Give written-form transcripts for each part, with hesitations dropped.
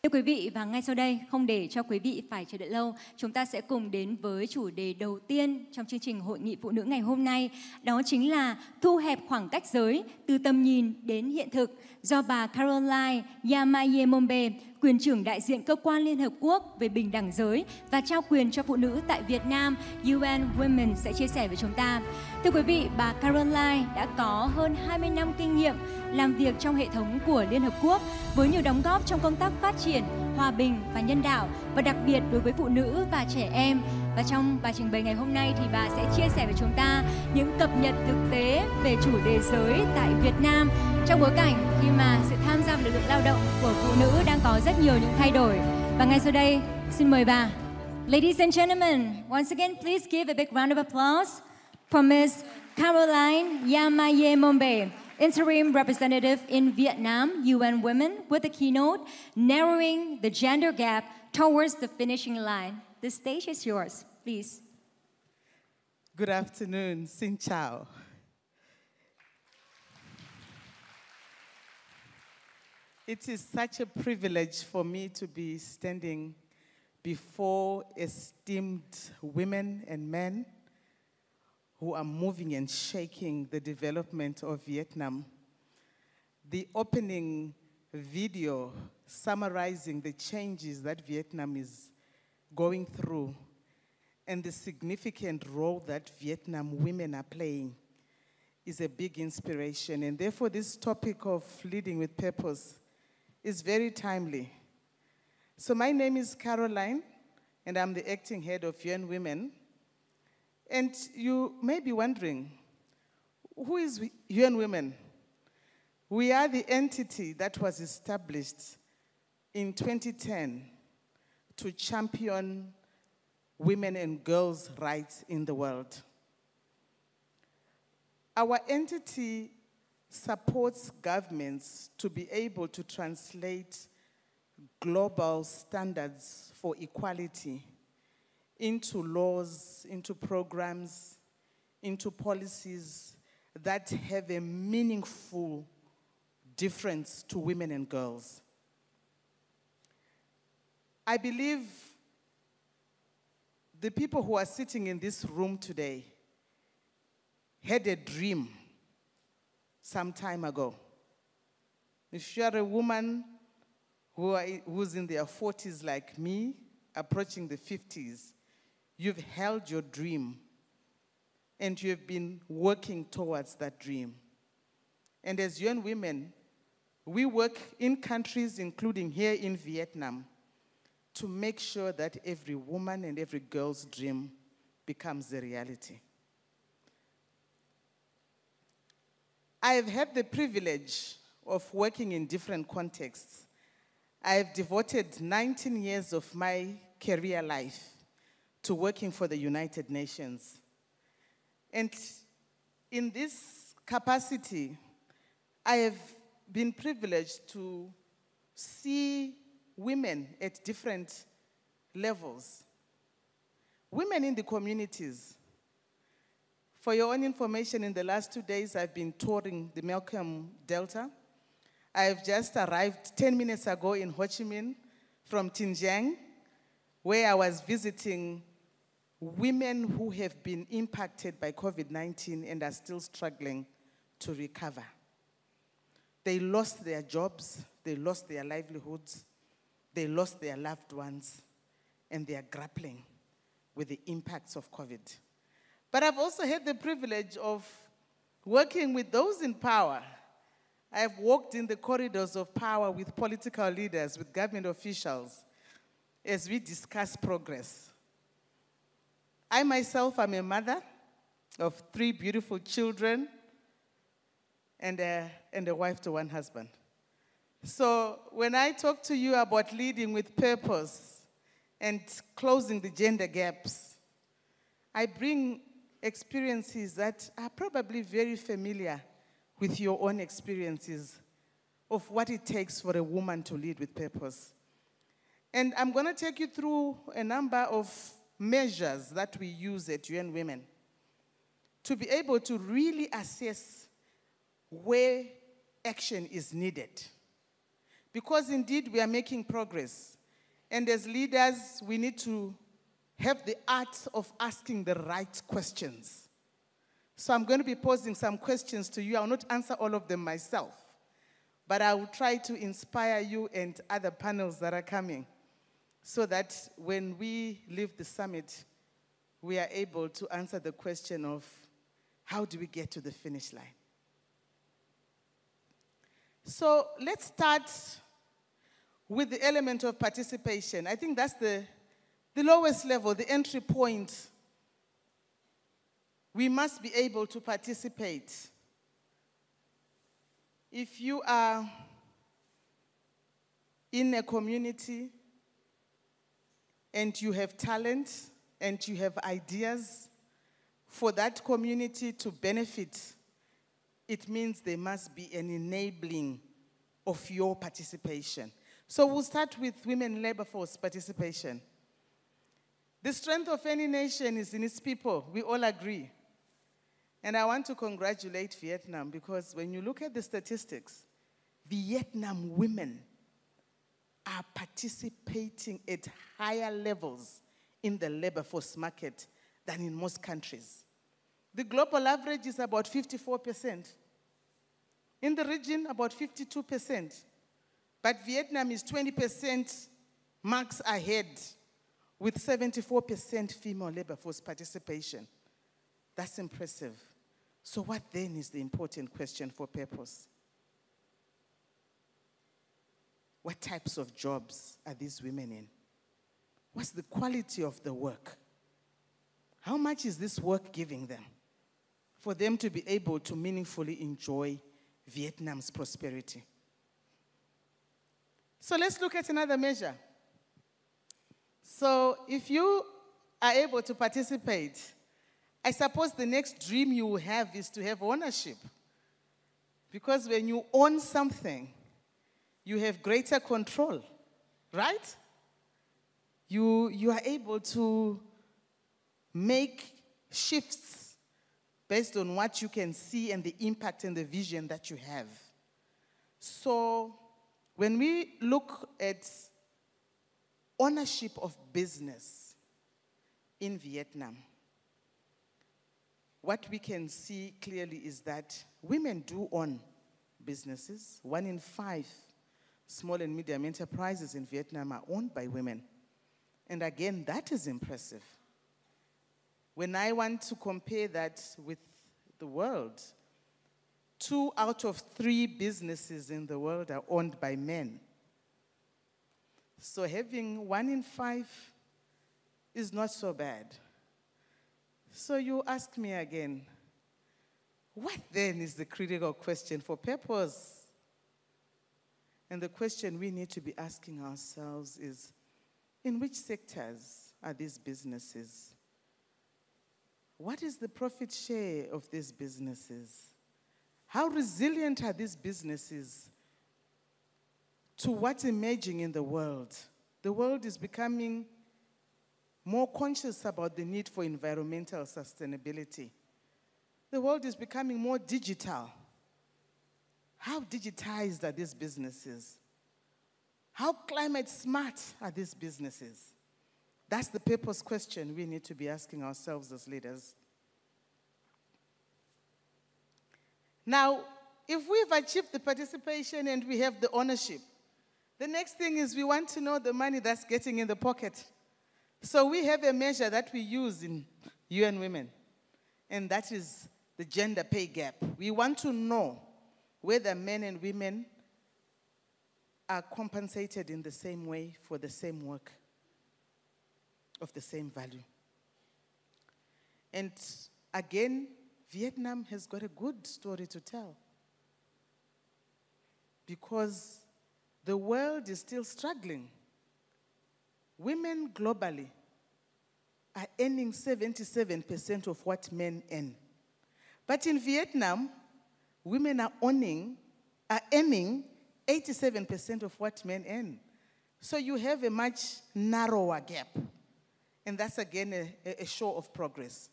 Thưa quý vị, và ngay sau đây, không để cho quý vị phải chờ đợi lâu, chúng ta sẽ cùng đến với chủ đề đầu tiên trong chương trình Hội nghị Phụ nữ ngày hôm nay. Đó chính là thu hẹp khoảng cách giới từ tầm nhìn đến hiện thực, do bà Caroline Nyamayemombe, quyền trưởng đại diện Cơ quan Liên Hợp Quốc về bình đẳng giới và trao quyền cho phụ nữ tại Việt Nam, UN Women sẽ chia sẻ với chúng ta. Thưa quý vị, bà Caroline đã có hơn 20 năm kinh nghiệm làm việc trong hệ thống của Liên Hợp Quốc với nhiều đóng góp trong công tác phát triển, hòa bình và nhân đạo, và đặc biệt đối với phụ nữ và trẻ em. Và trong bài trình bày ngày hôm nay thì bà sẽ chia sẻ với chúng ta những cập nhật thực tế về chủ đề giới tại Việt Nam trong bối cảnh khi mà sự tham gia vào lực lượng lao động của phụ nữ đang có rất nhiều những thay đổi. Và ngay sau đây, xin mời bà. Ladies and gentlemen, once again, please give a big round of applause for Ms. Caroline Nyamayemombe, Interim Representative in Vietnam, UN Women, with the keynote, Narrowing the Gender Gap Towards the Finishing Line. The stage is yours, please. Good afternoon. Xin chào. It is such a privilege for me to be standing before esteemed women and men who are moving and shaking the development of Vietnam. The opening video summarizing the changes that Vietnam is going through and the significant role that Vietnam women are playing is a big inspiration. And therefore, this topic of leading with purpose is very timely. So my name is Caroline, and I'm the acting head of UN Women. And you may be wondering, who is UN Women? We are the entity that was established in 2010 to champion women and girls' rights in the world. Our entity supports governments to be able to translate global standards for equality into laws, into programs, into policies that have a meaningful difference to women and girls. I believe the people who are sitting in this room today had a dream some time ago. If you are a woman who's in their 40s like me, approaching the 50s, you've held your dream and you've been working towards that dream. And as UN Women, we work in countries, including here in Vietnam, to make sure that every woman and every girl's dream becomes a reality. I have had the privilege of working in different contexts. I have devoted 19 years of my career life to working for the United Nations. And in this capacity, I have been privileged to see women at different levels. Women in the communities. For your own information, in the last 2 days, I've been touring the Malcolm Delta. I've just arrived 10 minutes ago in Ho Chi Minh from Tin Giang, where I was visiting women who have been impacted by COVID-19 and are still struggling to recover. They lost their jobs, they lost their livelihoods, they lost their loved ones, and they are grappling with the impacts of COVID. But I've also had the privilege of working with those in power. I have walked in the corridors of power with political leaders, with government officials, as we discuss progress. I myself am a mother of 3 beautiful children and a wife to 1 husband. So when I talk to you about leading with purpose and closing the gender gaps, I bring experiences that are probably very familiar with your own experiences of what it takes for a woman to lead with purpose. And I'm going to take you through a number of measures that we use at UN Women to be able to really assess where action is needed, Because indeed we are making progress. And as leaders, we need to have the art of asking the right questions. So I'm going to be posing some questions to you. I will not answer all of them myself, but I will try to inspire you and other panels that are coming so that when we leave the summit, we are able to answer the question of how do we get to the finish line? So let's start with the element of participation. I think that's the lowest level, the entry point. We must be able to participate. If you are in a community and you have talent and you have ideas for that community to benefit, it means there must be an enabling of your participation. So we'll start with women labor force participation. The strength of any nation is in its people. We all agree. And I want to congratulate Vietnam because when you look at the statistics, Vietnam women are participating at higher levels in the labor force market than in most countries. The global average is about 54%. In the region, about 52%. But Vietnam is 20% marks ahead with 74% female labor force participation. That's impressive. So what then is the important question for purpose? What types of jobs are these women in? What's the quality of the work? How much is this work giving them for them to be able to meaningfully enjoy Vietnam's prosperity? So let's look at another measure. So if you are able to participate, I suppose the next dream you will have is to have ownership. Because when you own something, you have greater control, right? You are able to make shifts based on what you can see and the impact and the vision that you have. So when we look at ownership of business in Vietnam, what we can see clearly is that women do own businesses. 1 in 5 small and medium enterprises in Vietnam are owned by women. And again, that is impressive. When I want to compare that with the world, 2 out of 3 businesses in the world are owned by men. So having 1 in 5 is not so bad. So you ask me again, what then is the critical question for purpose? And the question we need to be asking ourselves is, in which sectors are these businesses? What is the profit share of these businesses? How resilient are these businesses to what's emerging in the world? The world is becoming more conscious about the need for environmental sustainability. The world is becoming more digital. How digitized are these businesses? How climate smart are these businesses? That's the purpose question we need to be asking ourselves as leaders. Now, if we've achieved the participation and we have the ownership, the next thing is we want to know the money that's getting in the pocket. So we have a measure that we use in UN Women, and that is the gender pay gap. We want to know whether men and women are compensated in the same way for the same work of the same value. And again, Vietnam has got a good story to tell because the world is still struggling. Women globally are earning 77% of what men earn. But in Vietnam, women are earning 87% of what men earn. So you have a much narrower gap. And that's again a show of progress.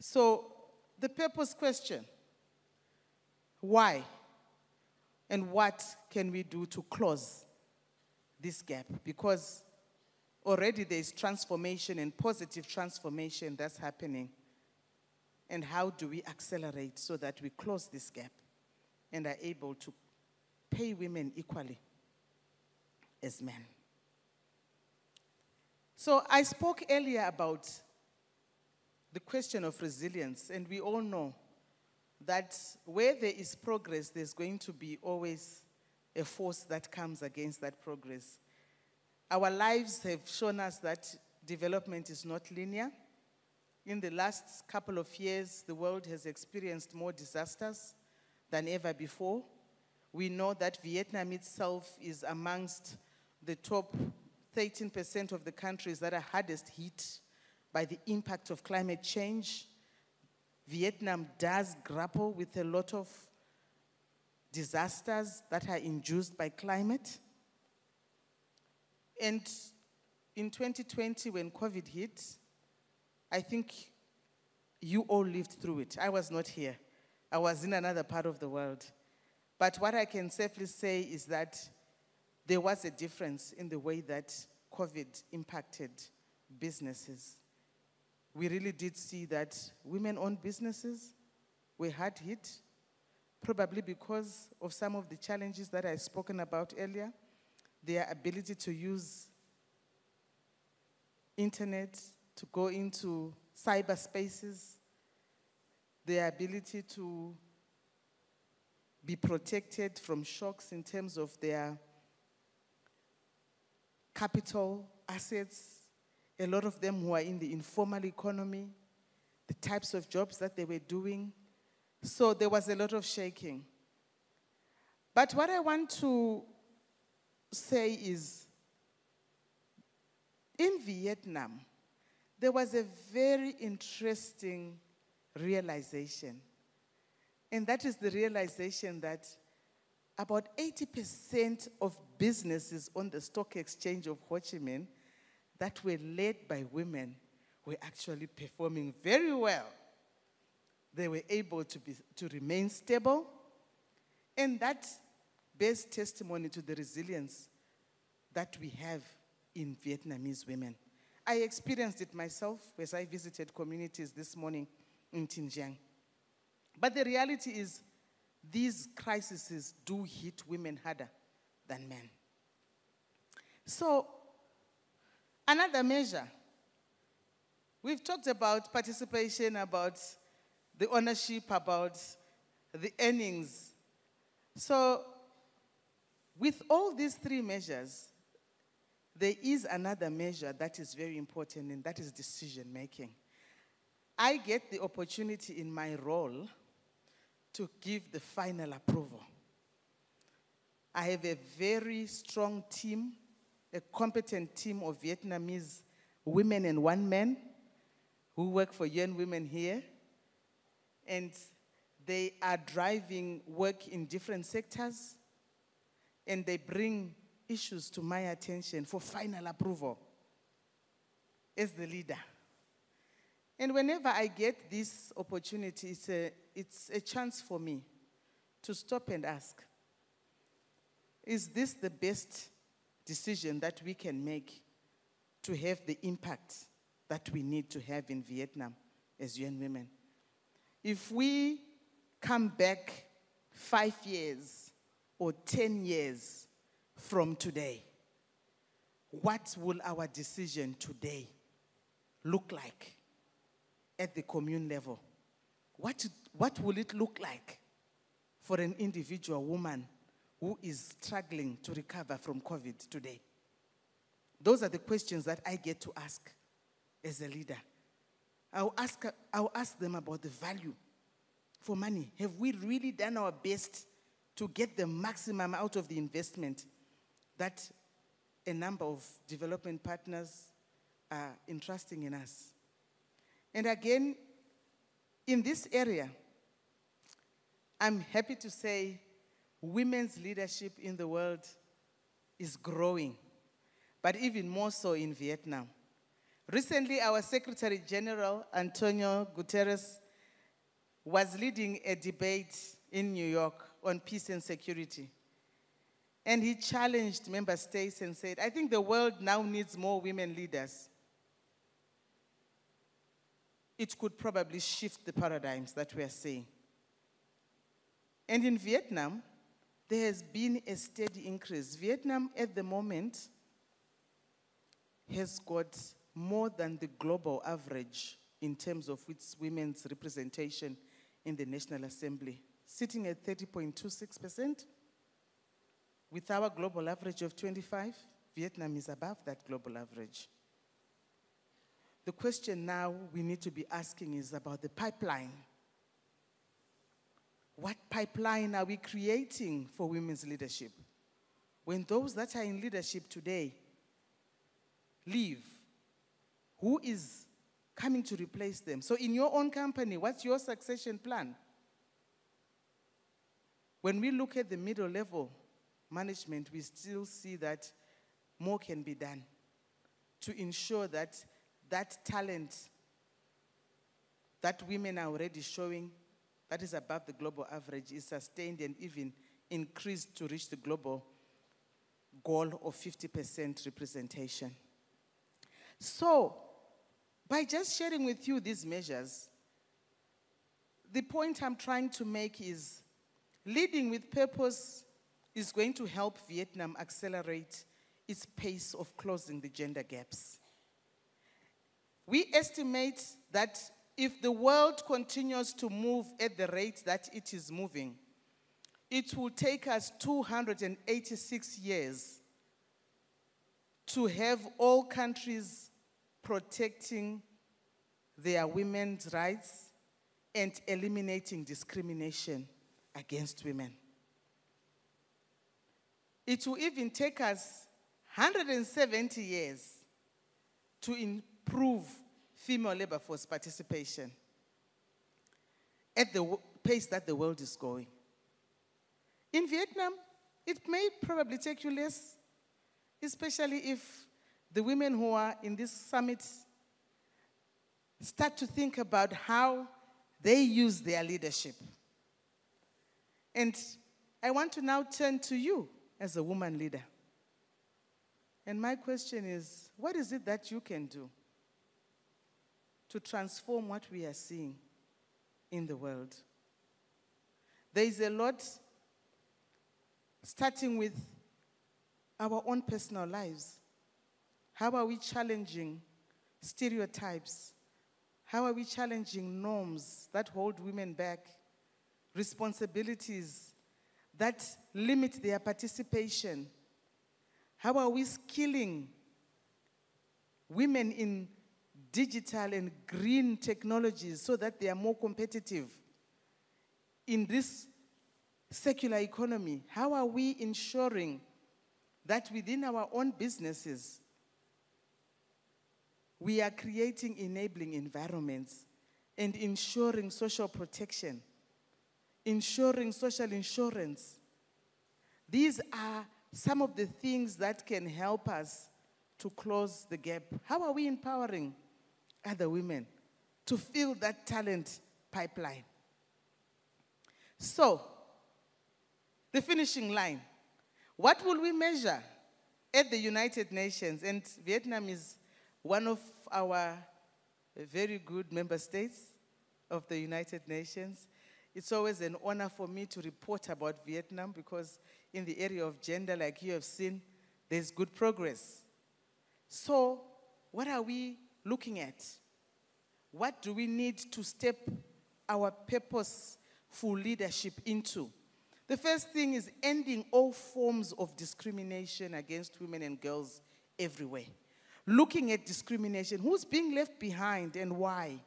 So the purpose question, why? And what can we do to close this gap? Because already there is transformation and positive transformation that's happening. And how do we accelerate so that we close this gap and are able to pay women equally as men? So I spoke earlier about the question of resilience, and we all know that where there is progress, there's going to be always a force that comes against that progress. Our lives have shown us that development is not linear. In the last couple of years, the world has experienced more disasters than ever before. We know that Vietnam itself is amongst the top 13% of the countries that are hardest hit by the impact of climate change. Vietnam does grapple with a lot of disasters that are induced by climate. And in 2020, when COVID hit, I think you all lived through it. I was not here. I was in another part of the world. But what I can safely say is that there was a difference in the way that COVID impacted businesses. We really did see that women-owned businesses were hard hit, probably because of some of the challenges that I've spoken about earlier, their ability to use internet, to go into cyberspaces, their ability to be protected from shocks in terms of their capital assets. A lot of them who are in the informal economy, the types of jobs that they were doing. So there was a lot of shaking. But what I want to say is, in Vietnam, there was a very interesting realization. And that is the realization that about 80% of businesses on the stock exchange of Ho Chi Minh that were led by women were actually performing very well. They were able to remain stable, and that bears testimony to the resilience that we have in Vietnamese women. I experienced it myself as I visited communities this morning in Tin Giang. But the reality is, these crises do hit women harder than men. So, another measure. We've talked about participation, about the ownership, about the earnings. So, with all these three measures, there is another measure that is very important, and that is decision making. I get the opportunity in my role to give the final approval. I have a very strong team, a competent team of Vietnamese women and one man who work for UN Women here. And they are driving work in different sectors, and they bring issues to my attention for final approval as the leader. And whenever I get this opportunity, it's a chance for me to stop and ask, is this the best decision that we can make to have the impact that we need to have in Vietnam as UN Women? If we come back 5 years or 10 years from today, what will our decision today look like at the commune level? What will it look like for an individual woman who is struggling to recover from COVID today? Those are the questions that I get to ask as a leader. I'll ask them about the value for money. Have we really done our best to get the maximum out of the investment that a number of development partners are entrusting in us? And again, in this area, I'm happy to say women's leadership in the world is growing, but even more so in Vietnam. Recently, our Secretary General, Antonio Guterres, was leading a debate in New York on peace and security. And he challenged member states and said, I think the world now needs more women leaders. It could probably shift the paradigms that we are seeing. And in Vietnam, there has been a steady increase. Vietnam at the moment has got more than the global average in terms of its women's representation in the National Assembly, sitting at 30.26%. With our global average of 25, Vietnam is above that global average. The question now we need to be asking is about the pipeline. What pipeline are we creating for women's leadership? When those that are in leadership today leave, who is coming to replace them? So in your own company, what's your succession plan? When we look at the middle level management, we still see that more can be done to ensure that that talent that women are already showing that is above the global average is sustained and even increased to reach the global goal of 50% representation. So, by just sharing with you these measures, the point I'm trying to make is leading with purpose is going to help Vietnam accelerate its pace of closing the gender gaps. We estimate that if the world continues to move at the rate that it is moving, it will take us 286 years to have all countries protecting their women's rights and eliminating discrimination against women. It will even take us 170 years to improve female labor force participation at the pace that the world is going. In Vietnam, it may probably take you less, especially if the women who are in this summit start to think about how they use their leadership. And I want to now turn to you as a woman leader. And my question is, what is it that you can do to transform what we are seeing in the world? There is a lot, starting with our own personal lives. How are we challenging stereotypes? How are we challenging norms that hold women back, responsibilities that limit their participation? How are we skilling women in digital and green technologies so that they are more competitive in this secular economy? How are we ensuring that within our own businesses, we are creating enabling environments and ensuring social protection, ensuring social insurance? These are some of the things that can help us to close the gap. How are we empowering other women to fill that talent pipeline? So, the finishing line. What will we measure at the United Nations? And Vietnam is one of our very good member states of the United Nations. It's always an honor for me to report about Vietnam because in the area of gender, like you have seen, there's good progress. So, what are we looking at? What do we need to step our purposeful leadership into? The first thing is ending all forms of discrimination against women and girls everywhere. Looking at discrimination, who's being left behind and why?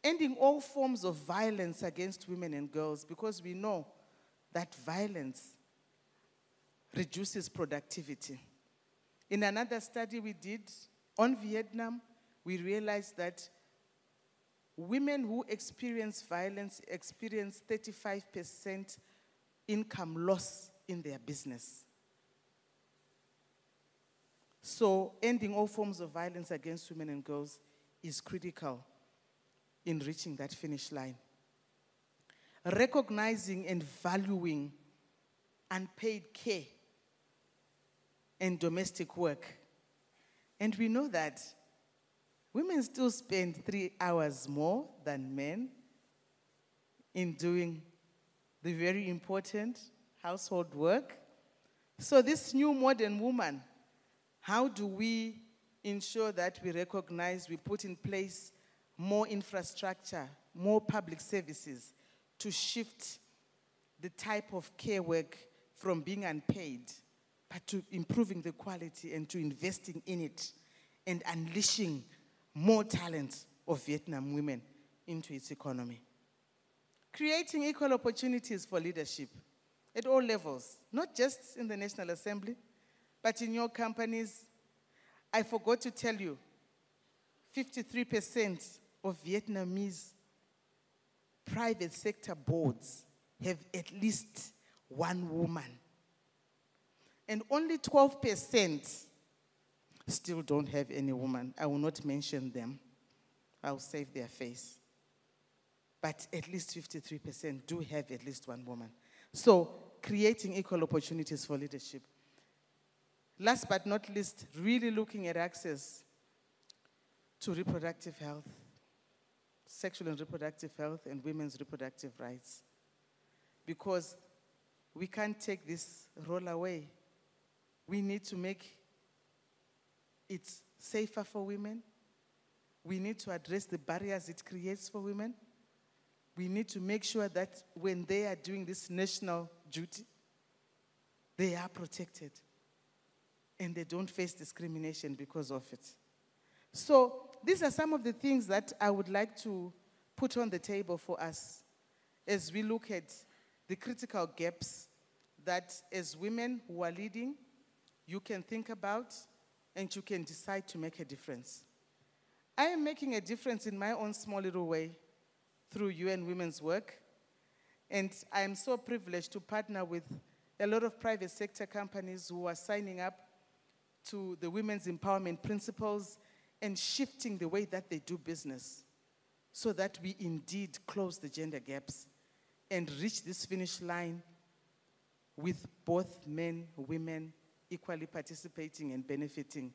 Ending all forms of violence against women and girls, because we know that violence reduces productivity. In another study we did on Vietnam, we realized that women who experience violence experience 35% income loss in their business. So ending all forms of violence against women and girls is critical in reaching that finish line. Recognizing and valuing unpaid care and domestic work. And we know that women still spend 3 hours more than men in doing the very important household work. So this new modern woman, how do we ensure that we recognize, we put in place more infrastructure, more public services to shift the type of care work from being unpaid, but to improving the quality and to investing in it and unleashing more talent of Vietnam women into its economy. Creating equal opportunities for leadership at all levels, not just in the National Assembly, but in your companies. I forgot to tell you, 53% of Vietnamese private sector boards have at least one woman. And only 12% still don't have any woman. I will not mention them. I'll save their face. But at least 53% do have at least one woman. So creating equal opportunities for leadership. Last but not least, really looking at access to reproductive health, sexual and reproductive health, and women's reproductive rights. Because we can't take this role away. We need to make it safer for women. We need to address the barriers it creates for women. We need to make sure that when they are doing this national duty, they are protected and they don't face discrimination because of it. So these are some of the things that I would like to put on the table for us as we look at the critical gaps that as women who are leading, you can think about and you can decide to make a difference. I am making a difference in my own small little way through UN Women's work, and I am so privileged to partner with a lot of private sector companies who are signing up to the women's empowerment principles and shifting the way that they do business so that we indeed close the gender gaps and reach this finish line with both men, women, equally participating and benefiting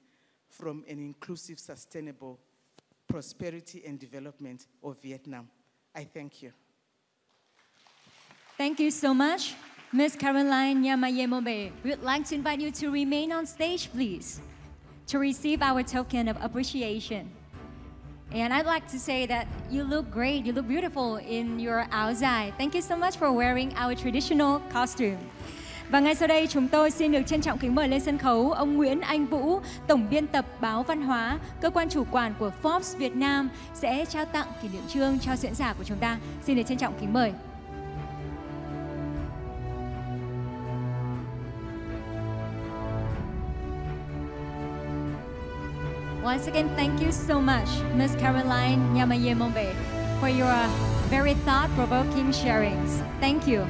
from an inclusive, sustainable prosperity and development of Vietnam. I thank you. Thank you so much, Ms. Caroline Nyamayemombe. We would like to invite you to remain on stage, please, to receive our token of appreciation. And I'd like to say that you look great, you look beautiful in your áo dài. Thank you so much for wearing our traditional costume. Và ngay sau đây chúng tôi xin được trân trọng kính mời lên sân khấu ông Nguyễn Anh Vũ, Tổng biên tập báo Văn hóa, cơ quan chủ quản của Forbes Việt Nam sẽ trao tặng kỷ niệm chương cho diễn giả của chúng ta. Xin được trân trọng kính mời. Once again, thank you so much, Ms. Caroline Nyamayemombe, for your very thought-provoking sharings. Thank you.